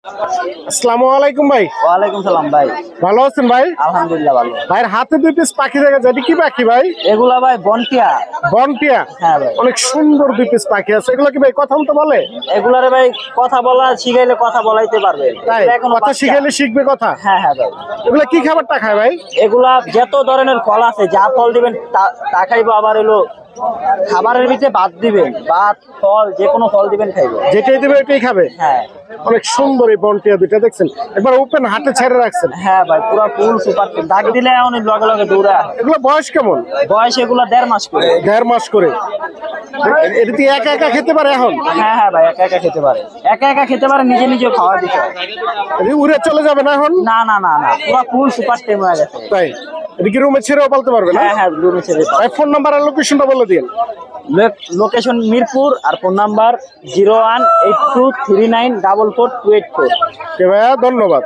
আসসালামু আলাইকুম ভাই। ওয়ালাইকুম সালাম ভাই। ভালো আছেন ভাই? আলহামদুলিল্লাহ ভালো। ভাইয়ের হাতে 2 পিস পাখি দেখা যায়, এটা কি পাখি ভাই? এগুলা ভাই বনটিয়া। বনটিয়া? হ্যাঁ ভাই। অনেক সুন্দর 2 পিস পাখি আছে। এগুলো কি ভাই কথা বলতে বলে? এগুলারে ভাই কথা বলা শিখাইলে কথা বলাইতে পারবে। তাই এখন কথা শিখাইলে শিখবে কথা? হ্যাঁ হ্যাঁ ভাই। এগুলো কি খাবারটা খায় ভাই? এগুলা যত ধরনের ফল আছে, যা ফল দিবেন তা খাইবো। আবার হলো খাবারের ভিতরে ভাত দিবেন, ভাত ফল যে কোনো ফল দিবেন খাইবো। যেটাই দিবে এটাই খাবে? হ্যাঁ। অনেক সুন্দর এই বনটিয়া দুইটা, দেখছেন একবার ওপেন হাতে ছেড়ে রাখছেন। হ্যাঁ ভাই, পুরো ফুল সুপার। ডাক দিলে অনেক লগে লগে দৌড়া। এগুলো বয়স কেমন? বয়স এগুলা 1.5 মাস করে। 1.5 মাস করে? এটা কি একা একা খেতে পারে এখন? হ্যাঁ হ্যাঁ ভাই, একা একা খেতে পারে। একা একা খেতে পারে, নিজে নিজেও খাওয়া দিতে হয়। উড়ে চলে যাবে না এখন? না না না না, পুরো ফুল সুপার টেম হয়ে গেছে। তাই এটা কি রুমে ছেড়েও পালতে পারবে না? হ্যাঁ হ্যাঁ, রুমে ছেড়ে। ভাই ফোন নাম্বার আর লোকেশনটা বলে দিন। লোকেশন মিরপুর, আর ফোন নাম্বার 0182394424। ভাইয়া ধন্যবাদ।